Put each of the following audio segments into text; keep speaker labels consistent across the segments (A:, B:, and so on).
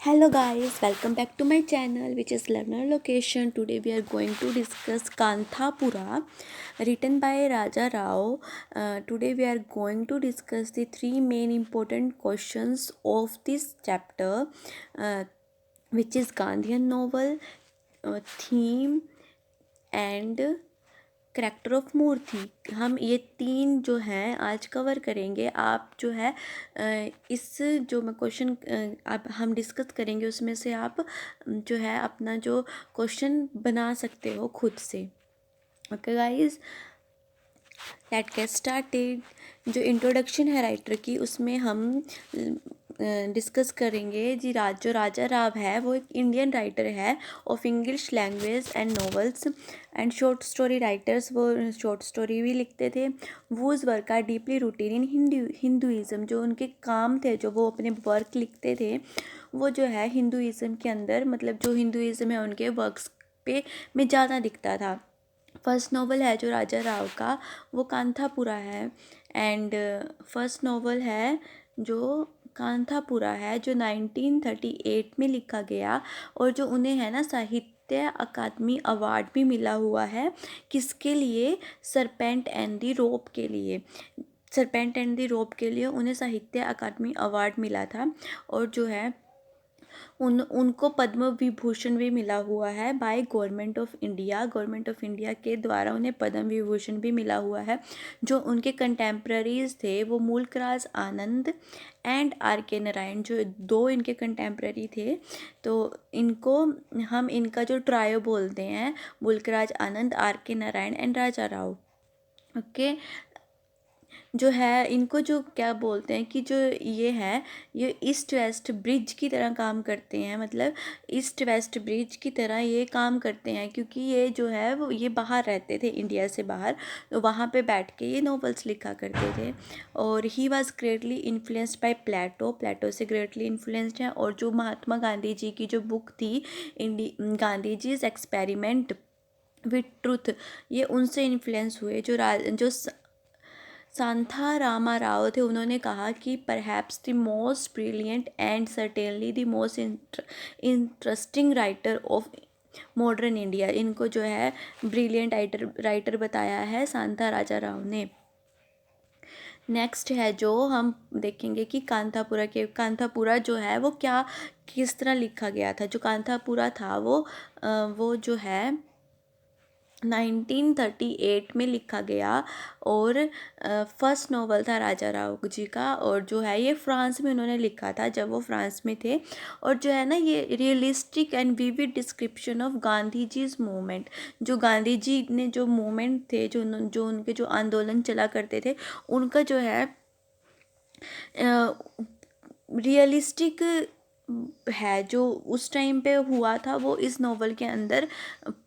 A: Hello guys, welcome back to my channel which is Learner Location. Today we are going to discuss Kanthapura written by Raja Rao. Today we are going to discuss the three main important questions of this chapter, uh, which is Gandhian novel, theme and character of Moorthy. हम ये तीन जो हैं आज cover करेंगे। आप जो है इस जो मैं क्वेश्चन अब हम डिस्कस करेंगे उसमें से आप जो है अपना जो क्वेश्चन बना सकते हो खुद से। Okay guys, let get started. जो इंट्रोडक्शन है राइटर की उसमें हम डिस्कस करेंगे जी। जो राजा राव है वो एक इंडियन राइटर है of English language and novels and short story writers. वो शॉर्ट स्टोरी भी लिखते थे। Whose work are deeply rooted in Hinduism. जो उनके काम थे, जो वो अपने वर्क लिखते थे, वो जो है हिंदुइज़्म के अंदर, मतलब जो हिंदुइज़्म है उनके वर्क्स पे में ज़्यादा दिखता था। फर्स्ट नॉवल है जो राजा राव का वो कांथापुरा है। एंड फर्स्ट नॉवल है जो कांथापुरा है जो 1938 में लिखा गया, और जो उन्हें है ना साहित्य अकादमी अवार्ड भी मिला हुआ है। किसके लिए? सरपेंट एंड द रोप के लिए। सरपेंट एंड द रोप के लिए उन्हें साहित्य अकादमी अवार्ड मिला था। और जो है उनको पद्म विभूषण भी मिला हुआ है by government of India. Government of India के द्वारा उन्हें पद्म विभूषण भी मिला हुआ है। जो उनके कंटेम्प्रेरीज थे वो मुल्कराज आनंद एंड आर के नारायण, जो दो इनके कंटेम्प्रेरी थे। तो इनको हम इनका जो ट्रायो बोलते हैं, मुल्कराज आनंद, आर के Narayan and Raja Rao. Okay, जो है इनको जो क्या बोलते हैं कि जो ये है, ये ईस्ट वेस्ट ब्रिज की तरह काम करते हैं। मतलब ईस्ट वेस्ट ब्रिज की तरह ये काम करते हैं, क्योंकि ये जो है वो ये बाहर रहते थे, इंडिया से बाहर, तो वहाँ पे बैठ के ये नॉवेल्स लिखा करते थे। और he was greatly influenced by Plato. Plato से ग्रेटली इन्फ्लुएंस्ड है। और जो महात्मा गांधी जी की जो बुक थी Gandhi ji experiment with truth, ये उनसे इन्फ्लुएंस हुए। जो सांथा रामा राव थे, उन्होंने कहा कि perhaps the most brilliant and certainly the most interesting writer of modern India. इनको जो है ब्रिलियंट राइटर बताया है सांथा राजा राव ने। नेक्स्ट है जो हम देखेंगे कि कांथापुरा जो है वो क्या किस तरह लिखा गया था। जो कांथापुरा था वो जो है 1938 में लिखा गया। और फर्स्ट नॉवल था राजा राव जी का। और जो है ये फ्रांस में उन्होंने लिखा था जब वो फ्रांस में थे। और जो है ना ये realistic and vivid description of Gandhi ji's movement. जो गांधी जी ने जो मूवमेंट थे, जो उनके जो आंदोलन चला करते थे, उनका जो है रियलिस्टिक है जो उस टाइम पे हुआ था, वो इस नॉवल के अंदर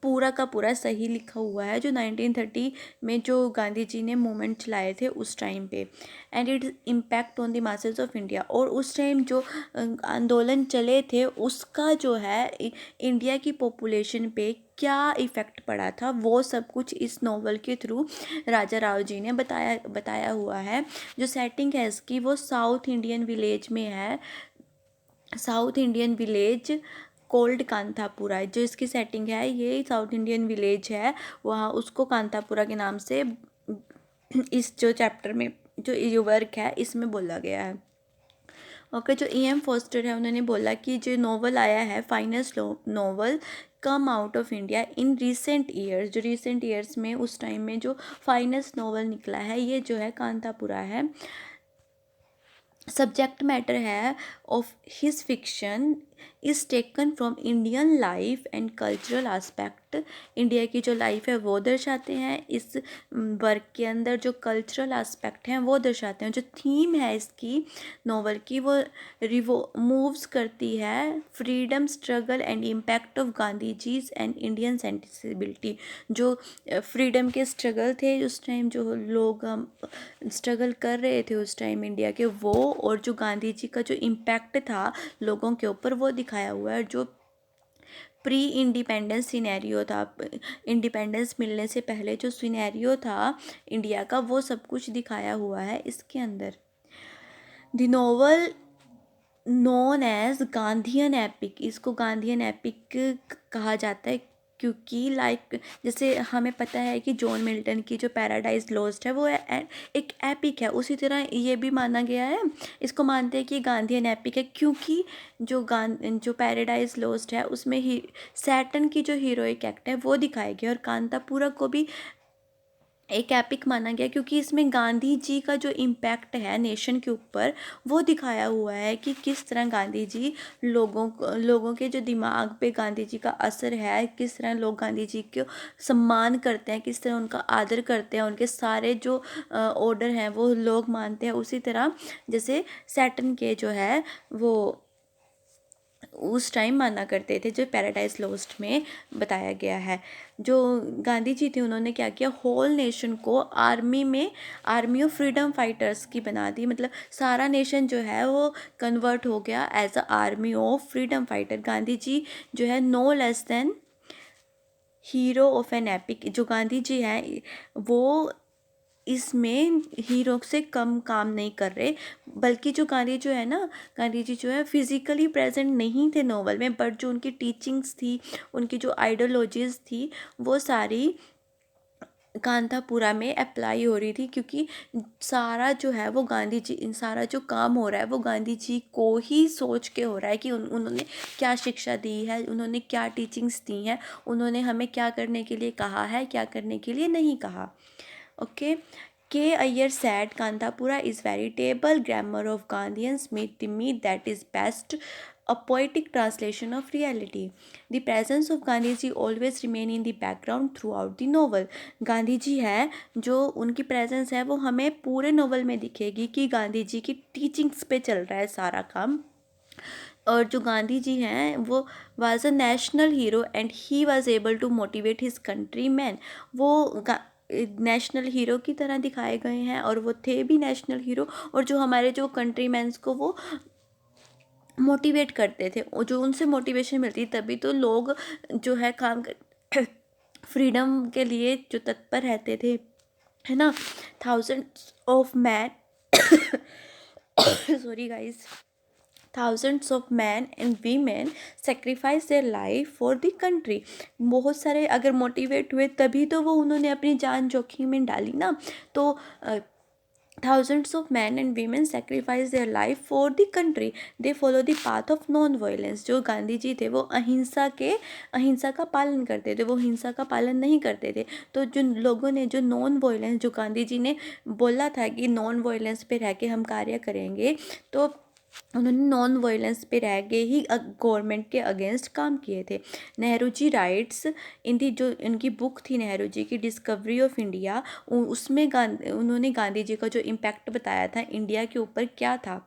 A: पूरा का पूरा सही लिखा हुआ है। जो 1930 में जो गांधी जी ने मूवमेंट चलाए थे उस टाइम पे, and it impact on the masses of India. और उस टाइम जो आंदोलन चले थे उसका जो है इंडिया की पॉपुलेशन पे क्या इफ़ेक्ट पड़ा था, वो सब कुछ इस नॉवल के थ्रू राजा राव जी ने बताया हुआ है। जो सेटिंग है इसकी वो साउथ इंडियन विलेज में है। South Indian village cold Kanthapura. जो इसकी सेटिंग है ये साउथ इंडियन विलेज है, वहाँ उसको कांथापुरा के नाम से इस जो चैप्टर में जो ये वर्क है इसमें बोला गया है। ओके, जो E.M. फोस्टर है उन्होंने बोला कि जो नॉवल आया है finest novel come out of India in recent years. जो रिसेंट ईयर्स में उस टाइम में जो फाइनेस्ट नॉवल निकला है ये जो है कांथापुरा है। सब्जेक्ट मैटर है of his fiction is taken from Indian life and cultural aspect. India की जो लाइफ है वो दर्शाते हैं इस वर्क के अंदर। जो कल्चरल आस्पेक्ट हैं वो दर्शाते हैं। जो थीम है इसकी नॉवल की वो मूव्स करती है freedom struggle and impact of Gandhi ji's and Indian sensibility. जो फ्रीडम के स्ट्रगल थे उस टाइम, जो लोग स्ट्रगल कर रहे थे उस टाइम इंडिया के, वो और जो गांधी जी का जो इम्पैक्ट था लोगों के ऊपर वो दिखाया हुआ है। जो प्री इंडिपेंडेंस सिनेरियो था, इंडिपेंडेंस मिलने से पहले जो सिनेरियो था इंडिया का, वो सब कुछ दिखाया हुआ है इसके अंदर। The novel known as Gandhian epic, इसको गांधीयन एपिक कहा जाता है क्योंकि लाइक जैसे हमें पता है कि जॉन मिल्टन की जो पैराडाइज लॉस्ट है वो एक एपिक है, उसी तरह ये भी माना गया है, इसको मानते हैं कि गांधीयन एपिक है क्योंकि जो पैराडाइज लॉस्ट है उसमें ही सैटर्न की जो हीरोइक एक्ट है वो दिखाया गया, और कांतापुरा को भी एक एपिक माना गया क्योंकि इसमें गांधी जी का जो इम्पैक्ट है नेशन के ऊपर वो दिखाया हुआ है कि किस तरह गांधी जी लोगों के जो दिमाग पे गांधी जी का असर है, किस तरह लोग गांधी जी को सम्मान करते हैं, किस तरह उनका आदर करते हैं, उनके सारे जो ऑर्डर हैं वो लोग मानते हैं। उसी तरह जैसे सैटर्न के जो है वो उस टाइम माना करते थे, जो पैराडाइज लॉस्ट में बताया गया है। जो गांधी जी थे उन्होंने क्या किया, होल नेशन को आर्मी ऑफ फ्रीडम फाइटर्स की बना दी, मतलब सारा नेशन जो है वो कन्वर्ट हो गया as a army of freedom fighter. Gandhi ji जो है no less than hero of an epic, जो गांधी जी हैं वो इसमें हीरो से कम काम नहीं कर रहे, बल्कि जो गांधी जी जो है फिजिकली प्रेजेंट नहीं थे नोवेल में, बट जो उनकी टीचिंग्स थी, उनकी जो आइडियोलॉजीज थी वो सारी कांतापुरा में अप्लाई हो रही थी, क्योंकि सारा जो है वो गांधी जी, सारा जो काम हो रहा है वो गांधी जी को ही सोच के हो रहा है कि उन्होंने क्या शिक्षा दी है, उन्होंने क्या टीचिंग्स दी हैं, उन्होंने हमें क्या करने के लिए कहा है, क्या करने के लिए नहीं कहा। Okay. K. Iyer said Kantapura is veritable grammar of Gandhians made the myth that is best a poetic translation of reality. The presence of Gandhi always remain in the background throughout the novel. Gandhi ji है जो उनकी presence है वो हमें पूरे novel में दिखेगी कि गांधी जी की टीचिंग्स पे चल रहा है सारा काम। और जो गांधी जी हैं वो was a national hero and he was able to motivate his country man. वो नेशनल हीरो की तरह दिखाए गए हैं और वो थे भी नेशनल हीरो, और जो हमारे जो कंट्री मैंस को वो मोटिवेट करते थे, और जो उनसे मोटिवेशन मिलती तभी तो लोग जो है काम कर फ्रीडम के लिए जो तत्पर रहते थे, है ना। Thousands of man sorry guys, thousands of men and women sacrifice their life for the country। बहुत सारे अगर मोटिवेट हुए तभी तो वो उन्होंने अपनी जान जोखिम में डाली ना। तो thousands of men and women sacrifice their life for the country, they follow the path of non violence। जो गांधी जी थे वो अहिंसा का पालन करते थे, वो हिंसा का पालन नहीं करते थे। तो जिन लोगों ने जो नॉन वायलेंस, जो गांधी जी ने बोला था कि नॉन वायलेंस पे रह के हम कार्य करेंगे, तो उन्होंने नॉन वायलेंस पे रह के ही गवर्नमेंट के अगेंस्ट काम किए थे। नेहरू जी राइट्स इन दी, जो इनकी बुक थी नेहरू जी की डिस्कवरी ऑफ इंडिया, उसमें उन्होंने गांधी जी का जो इम्पैक्ट बताया था इंडिया के ऊपर क्या था।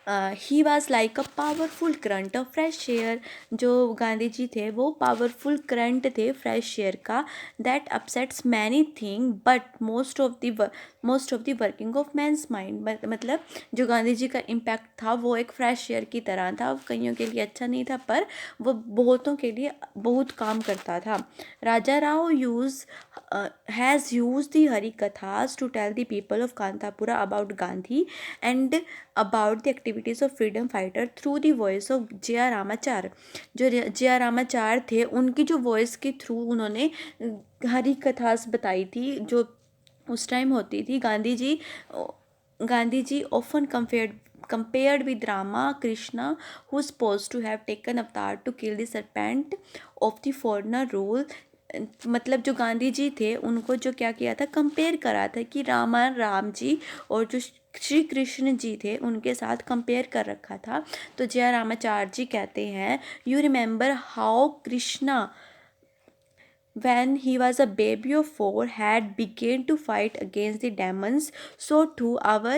A: He was like a powerful current of fresh air. जो गांधी जी थे वो पावरफुल करंट थे फ्रेश एयर का, that upsets many thing but most of the working of man's mind. मतलब जो गांधी जी का इम्पैक्ट था वो एक फ्रेश एयर की तरह था, कईयों के लिए अच्छा नहीं था पर वो बहुतों के लिए बहुत काम करता था। राजा Rao has used the Harikathas to tell the people of Kantapura about Gandhi and about the activities of freedom fighter through the voice of J.R. Ramachar. जो J.R. रामाचार थे उनकी जो वॉइस के थ्रू उन्होंने हरी कथास बताई थी जो उस टाइम होती थी। Gandhi ji often compared with Rama Krishna, who is supposed to have taken avatar to kill the serpent of the foreigner rule। मतलब जो गांधी जी थे उनको जो क्या किया था, कंपेयर करा था कि राम जी और जो श्री कृष्ण जी थे उनके साथ कंपेयर कर रखा था। तो जय रामाचार्य जी कहते हैं, you remember how Krishna when he was a baby of 4 had begun to fight against the demons, so too our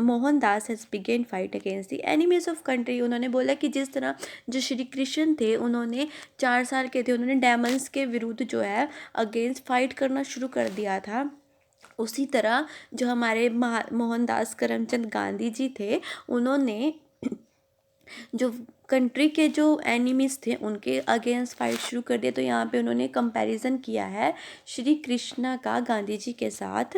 A: Mohandas has begun fight against the enemies of country। उन्होंने बोला कि जिस तरह जो श्री कृष्ण थे उन्होंने 4 साल के थे, उन्होंने डेमंस के विरुद्ध जो है अगेंस्ट फाइट करना शुरू कर दिया था, उसी तरह जो हमारे मोहनदास करमचंद गांधी जी थे उन्होंने जो कंट्री के जो एनिमीज़ थे उनके अगेंस्ट फाइट शुरू कर दिया। तो यहाँ पे उन्होंने कंपैरिजन किया है श्री कृष्णा का गांधी जी के साथ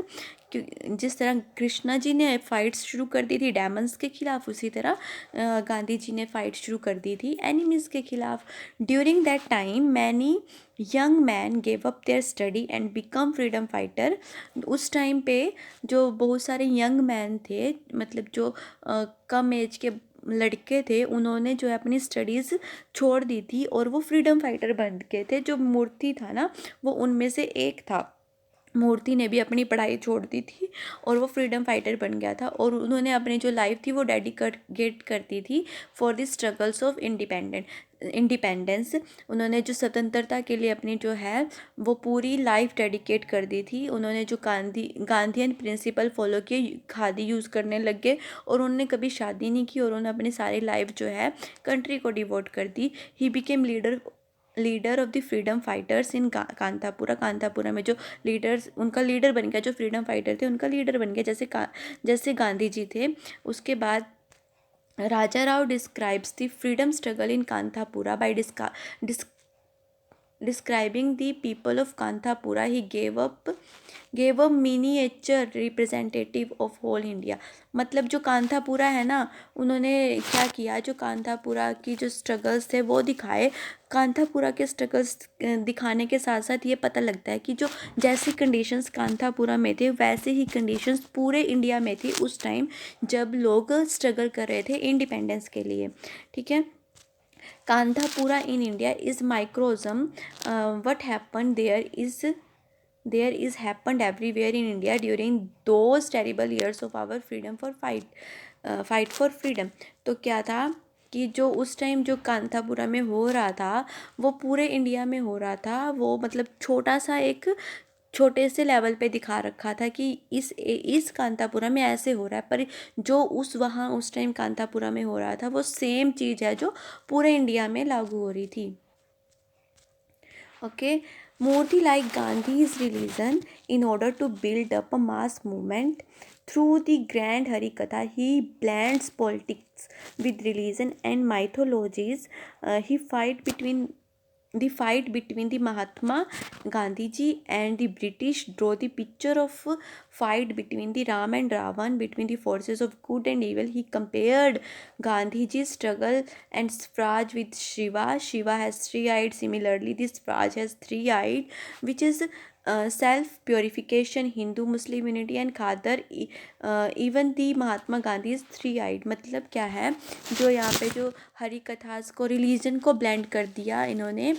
A: जिस तरह कृष्णा जी ने फाइट्स शुरू कर दी थी डेमन्स के खिलाफ, उसी तरह गांधी जी ने फाइट शुरू कर दी थी एनिमीज़ के खिलाफ। During that time many young man gave up there study and become freedom fighter. उस टाइम पे जो बहुत सारे यंग मैन थे, मतलब जो कम एज के लड़के थे, उन्होंने जो है अपनी स्टडीज़ छोड़ दी थी और वो फ्रीडम फाइटर बन गए थे। जो मूर्ति था ना, वो उनमें से एक था। मूर्ति ने भी अपनी पढ़ाई छोड़ दी थी और वो फ्रीडम फाइटर बन गया था, और उन्होंने अपनी जो लाइफ थी वो डेडिकेट कर दी थी for the struggles of independence. उन्होंने जो स्वतंत्रता के लिए अपनी जो है वो पूरी लाइफ डेडिकेट कर दी थी। उन्होंने जो गांधीयन प्रिंसिपल फॉलो किए, खादी यूज़ करने लग गए, और उन्होंने कभी शादी नहीं की, और उन्होंने अपनी सारी लाइफ जो है कंट्री को डिवोट कर दी। He became leader of the freedom fighters in Kanthapura में जो लीडर्स, उनका लीडर बन गया, जो फ्रीडम फाइटर थे उनका लीडर बन गया, जैसे गांधी जी थे। उसके बाद Raja Rao describes the freedom struggle in Kanthapura by describing the people of Kanthapura. He gave a miniature representative of whole India. मतलब जो कांथापुरा है ना, उन्होंने क्या किया, जो कांथापुरा की जो स्ट्रगल्स थे वो दिखाए। कांथापुरा के स्ट्रगल्स दिखाने के साथ साथ ये पता लगता है कि जो जैसी कंडीशंस कांथापुरा में थे, वैसे ही कंडीशंस पूरे इंडिया में थी उस टाइम जब लोग स्ट्रगल कर रहे थे इंडिपेंडेंस के लिए। ठीक है। Kandhapura in India is microcosm. What happened there is happened everywhere in India during those terrible years of our freedom for fight for freedom. तो क्या था कि जो उस टाइम जो कांथापुरा में हो रहा था वो पूरे इंडिया में हो रहा था। वो मतलब छोटे से लेवल पे दिखा रखा था कि इस कांतापुरा में ऐसे हो रहा है, पर जो उस टाइम कांतापुरा में हो रहा था वो सेम चीज़ है जो पूरे इंडिया में लागू हो रही थी। Okay. Moorthy like Gandhi's religion in order to build up a mass movement through the grand Harikatha. He blends politics with religion and mythologies. The fight between the Mahatma Gandhi ji and the British draw the picture of fight between the Ram and Ravan, between the forces of good and evil. He compared Gandhi ji's struggle and Svraj with Shiva. Shiva has three-eyed. Similarly, the Svraj has three-eyed, which is self purification, Hindu Muslim unity and Khadar. Even the Mahatma Gandhi is three-eyed. मतलब क्या है, जो यहाँ पे जो हरी कथास को religion को blend कर दिया इन्होंने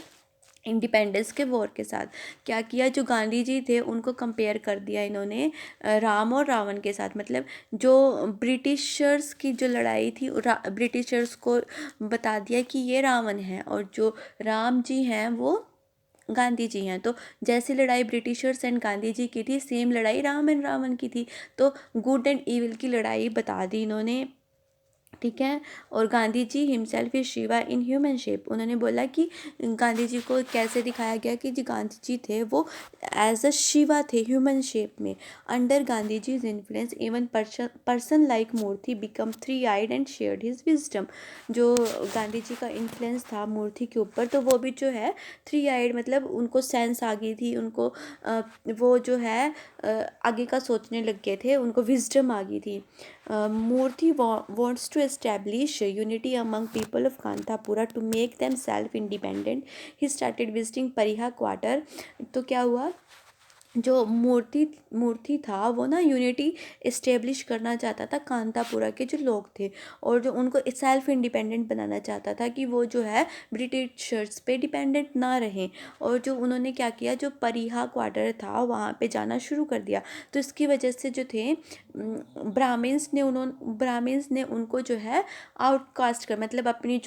A: इंडिपेंडेंस के वॉर के साथ। क्या किया, जो गांधी जी थे उनको कंपेयर कर दिया इन्होंने राम और रावण के साथ। मतलब जो ब्रिटिशर्स की जो लड़ाई थी, ब्रिटिशर्स को बता दिया कि ये रावण है और जो राम जी हैं वो गांधी जी हैं। तो जैसी लड़ाई ब्रिटिशर्स एंड गांधी जी की थी, सेम लड़ाई राम एंड रावण की थी। तो गुड एंड इविल की लड़ाई बता दी इन्होंने। ठीक है। और Gandhi ji himself is Shiva in human shape. उन्होंने बोला कि गांधी जी को कैसे दिखाया गया कि जो गांधी जी थे वो एज अ शिवा थे ह्यूमन शेप में। Under Gandhi ji influence even person like Murthy become three eyed and shared his wisdom. जो गांधी जी का इन्फ्लुएंस था मूर्ति के ऊपर, तो वो भी जो है थ्री आइड, मतलब उनको सेंस आ गई थी, उनको वो जो है आगे का सोचने लग गए थे, उनको विजडम आ गई थी। Murthy wants to establish unity among people of Kantapura to make them self-independent. He started visiting Pariha quarter. तो क्या हुआ, जो मूर्ति था वो ना यूनिटी इस्टेब्लिश करना चाहता था कांतापुरा के जो लोग थे, और जो उनको सेल्फ इंडिपेंडेंट बनाना चाहता था कि वो जो है ब्रिटिशर्स पे डिपेंडेंट ना रहें। और जो उन्होंने क्या किया, जो परिहा क्वार्टर था वहाँ पे जाना शुरू कर दिया। तो इसकी वजह से जो थे ब्राह्मण्स ने उनको जो है आउटकास्ट कर, मतलब अपनी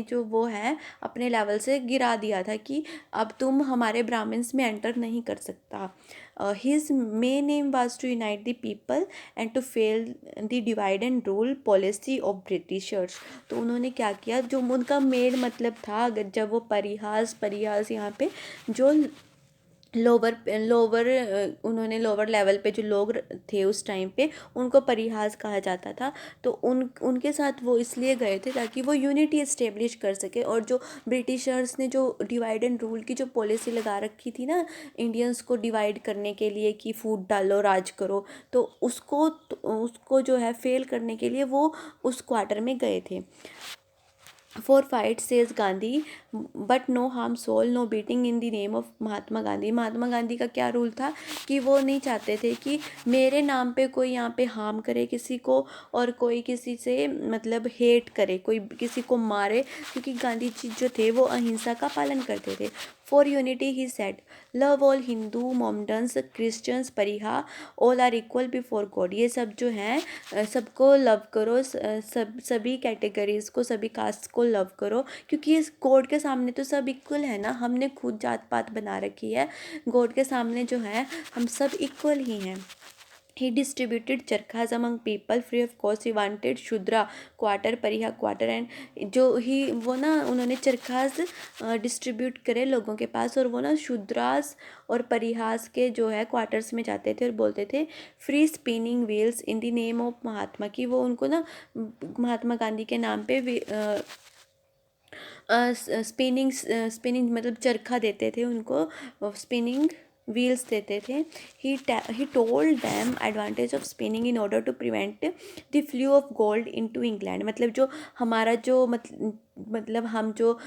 A: जो वो है अपने लेवल से गिरा दिया था कि अब तुम हमारे ब्राह्मण्स में एंटर नहीं कर सकता। His main aim was to unite the people and to fail the divide and rule policy of Britishers. तो उन्होंने क्या किया, जो उनका मेन मतलब था, अगर जब वो परिहास यहाँ पे जो लोअर लोअर उन्होंने लोअर लेवल पे जो लोग थे उस टाइम पे, उनको परिहास कहा जाता था। तो उनके साथ वो इसलिए गए थे ताकि वो यूनिटी इस्टेब्लिश कर सके। और जो ब्रिटिशर्स ने जो डिवाइड एंड रूल की जो पॉलिसी लगा रखी थी ना, इंडियंस को डिवाइड करने के लिए कि फूट डालो राज करो, तो उसको जो है फेल करने के लिए वो उस क्वार्टर में गए थे। For fight says Gandhi, but no harm soul no beating in the name of Mahatma Gandhi. Mahatma Gandhi का क्या रूल था कि वो नहीं चाहते थे कि मेरे नाम पे कोई यहाँ पे हार्म करे किसी को, और कोई किसी से मतलब हेट करे, कोई किसी को मारे, क्योंकि गांधी जी जो थे वो अहिंसा का पालन करते थे। For unity he said, love all Hindu Mohammedans Christians pariah, all are equal before God. ये सब जो हैं सबको लव करो, सभी कैटेगरीज को, सभी कास्ट को लव करो, क्योंकि इस गॉड के सामने तो सब इक्वल है ना। हमने खुद जात पात बना रखी है, गॉड के सामने जो है हम सब इक्वल ही हैं। He distributed charkhas among people free of cost. He wanted Shudra quarter Pariah quarter, and जो ही वो ना उन्होंने चरखास डिस्ट्रीब्यूट करे लोगों के पास, और वो ना शूद्रास और परिहास के जो है क्वार्टर्स में जाते थे और बोलते थे free spinning wheels in the name of Mahatma, की वो उनको ना महात्मा गांधी के नाम पे स्पिनिंग स्पिनिंग मतलब चरखा देते थे उनको, स्पिनिंग व्हील्स देते थे। He told them advantage of spinning in order to prevent the flow of gold into England. मतलब जो हमारा जो मतलब हम जो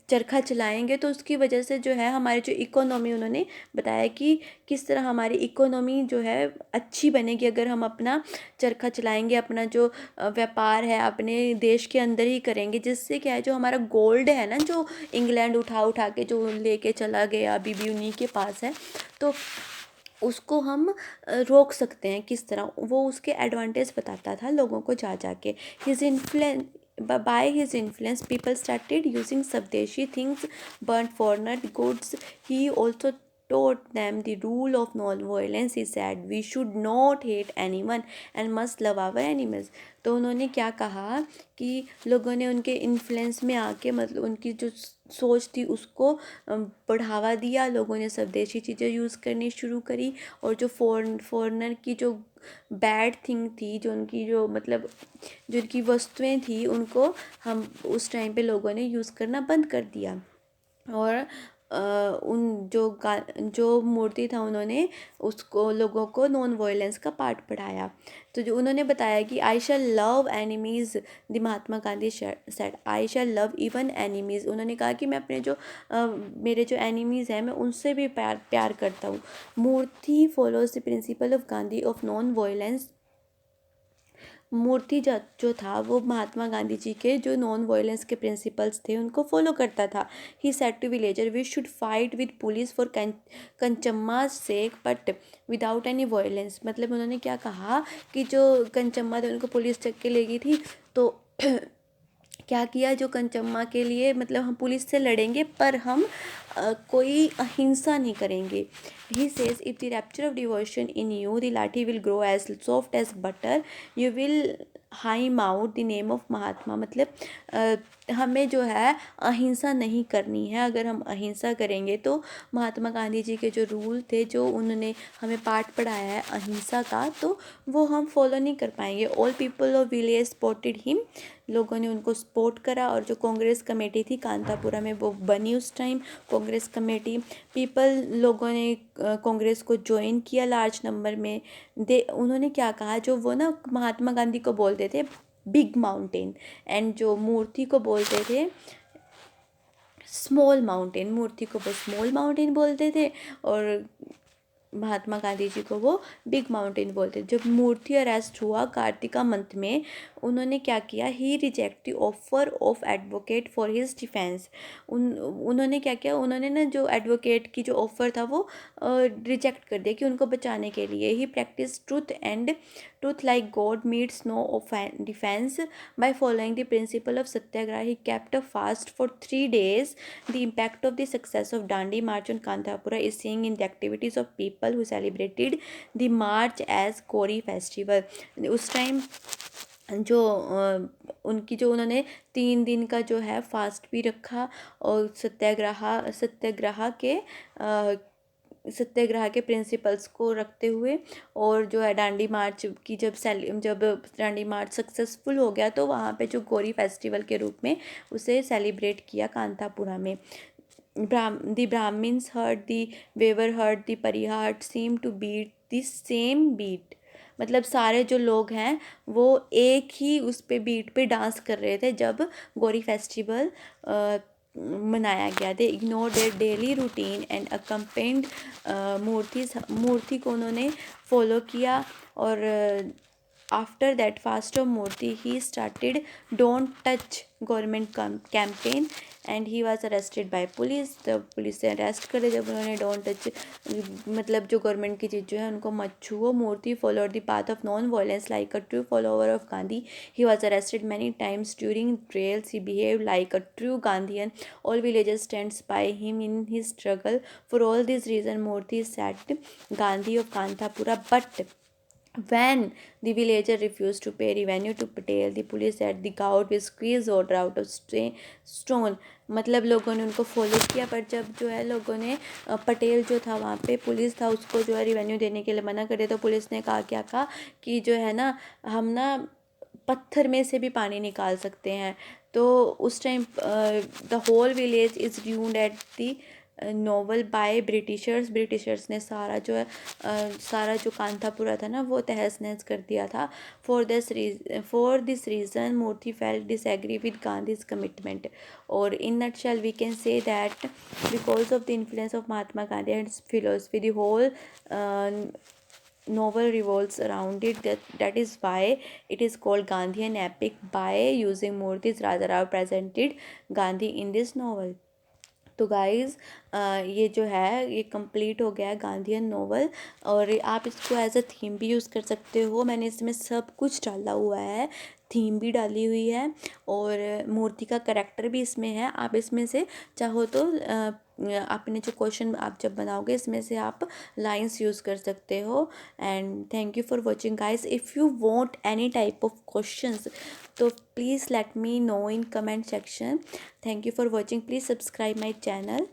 A: चरखा चलाएंगे तो उसकी वजह से जो है हमारी जो इकोनॉमी, उन्होंने बताया कि किस तरह हमारी इकोनॉमी जो है अच्छी बनेगी अगर हम अपना चरखा चलाएंगे, अपना जो व्यापार है अपने देश के अंदर ही करेंगे, जिससे क्या है जो हमारा गोल्ड है ना, जो इंग्लैंड उठा उठा के जो लेके चला गया, अभी भी उन्हीं के पास है, तो उसको हम रोक सकते हैं किस तरह। वो उसके एडवांटेज बताता था लोगों को जा जाके। His influence, by his influence people started using Swadeshi things, burnt foreigner goods. He also taught them the rule of non-violence. He said we should not hate anyone and must love our animals. तो उन्होंने क्या कहा कि लोगों ने उनके influence में आके मतलब उनकी जो सोच थी उसको बढ़ावा दिया, लोगों ने स्वदेशी चीज़ें यूज़ करनी शुरू करी, और जो फॉरनर की जो बैड थिंग थी, जो उनकी जो मतलब जो उनकी वस्तुएं थी, उनको हम उस टाइम पे लोगों ने यूज़ करना बंद कर दिया। और उन जो मूर्ति था उन्होंने उसको लोगों को नॉन वायलेंस का पाठ पढ़ाया। तो जो उन्होंने बताया कि I shall love enemies, the Mahatma Gandhi said I shall love even enemies. उन्होंने कहा कि मैं अपने जो मेरे जो एनिमीज़ हैं मैं उनसे भी प्यार करता हूँ। Moorthy follows the principle of Gandhi of non violence. Moorthy जो था वो महात्मा गांधी जी के जो नॉन वायलेंस के प्रिंसिपल्स थे उनको फॉलो करता था। He said to villager we should fight with police for Kanchamma sake but without any violence. मतलब उन्होंने क्या कहा कि जो कंचम्मा थे उनको पुलिस चक के ले गई थी, तो क्या किया, जो कंचम्मा के लिए मतलब हम पुलिस से लड़ेंगे पर हम कोई अहिंसा नहीं करेंगे। He says if the rapture of devotion in you the lathi will grow as soft as butter, you will hymn out the name of Mahatma. मतलब हमें जो है अहिंसा नहीं करनी है। अगर हम अहिंसा करेंगे तो महात्मा गांधी जी के जो रूल थे, जो उन्होंने हमें पाठ पढ़ाया है अहिंसा का, तो वो हम फॉलो नहीं कर पाएंगे। All people of village supported him, लोगों ने उनको सपोर्ट करा। और जो कांग्रेस कमेटी थी कांतापुरा में वो बनी उस टाइम कांग्रेस कमेटी, लोगों ने कांग्रेस को ज्वाइन किया लार्ज नंबर में। उन्होंने क्या कहा, जो वो ना महात्मा गांधी को बोलते थे बिग माउंटेन, एंड जो मूर्ति को बोलते थे स्मॉल माउंटेन, मूर्ति को वो स्मॉल माउंटेन बोलते थे और महात्मा गांधी जी को वो बिग माउंटेन बोलते। जब मूर्ति अरेस्ट हुआ कार्तिका मंथ में, उन्होंने क्या किया, he reject the offer of advocate for his defence. उन्होंने क्या किया, उन्होंने ना जो एडवोकेट की जो ऑफ़र था वो रिजेक्ट कर दिया कि उनको बचाने के लिए। He practice truth like god meets no defence by following the principle of satyagraha. He kept a fast for 3 days. The impact of the success of Dandi March on Kantapura is seen in the activities of people who celebrated the march as Kori festival. उस time जो उनकी जो उन्होंने 3 दिन का जो है fast भी रखा और सत्याग्रह के प्रिंसिपल्स को रखते हुए, और जो है डांडी मार्च की जब डांडी मार्च सक्सेसफुल हो गया तो वहाँ पे जो गौरी फेस्टिवल के रूप में उसे सेलिब्रेट किया कांतापुरा में। The Brahmins heard, the weaver heard, the Pariha heard seem to beat the same beat. मतलब सारे जो लोग हैं वो एक ही उस पे बीट पे डांस कर रहे थे जब गौरी फेस्टिवल मनाया गया। They ignore their daily routine and accompanied Moorthy को उन्होंने फॉलो किया। और after that fast of Moorthy he started don't touch government campaign and he was arrested by police. तब पुलिस से अरेस्ट करे जब उन्होंने डोंट टच मतलब जो गवर्नमेंट की चीज़ जो है उनको मत छुओ। Moorthy followed the path of non violence like a true follower of Gandhi. He was arrested many times during trails. He behave like a true Gandhian. All villagers stands by him in his struggle. For all these reasons, Murthy is said Gandhi of Kantapura. But when the villager refused to pay revenue to Patel, the police said the gout will squeeze order out of stone. मतलब लोगों ने उनको follow किया, पर जब जो है लोगों ने पटेल जो था वहाँ पे पुलिस था उसको जो है रिवेन्यू देने के लिए मना करे, तो पुलिस ने कहा क्या कहा कि जो है ना हम ना पत्थर में से भी पानी निकाल सकते हैं। तो उस time the whole village is ruined at the novel by Britishers ने सारा जो है सारा जो कांतापुरा था ना वो तहस नहस कर दिया था। For this reason Moorthy felt disagree with Gandhi's commitment. और in nutshell we can say that because of the influence of Mahatma Gandhi and philosophy the whole novel revolves around it. That is why it is called Gandhian epic. By using Murthy's Raja Rao presented Gandhi in this novel. तो guys ये जो है ये complete हो गया है Gandhian novel, और आप इसको एज अ थीम भी यूज़ कर सकते हो। मैंने इसमें सब कुछ डाला हुआ है, थीम भी डाली हुई है और मूर्ति का करैक्टर भी इसमें है। आप इसमें से चाहो तो आपने जो क्वेश्चन आप जब बनाओगे इसमें से आप लाइंस यूज़ कर सकते हो। And thank you for watching guys. If you want any type of questions तो please let me know in comment section. Thank you for watching. Please subscribe my channel.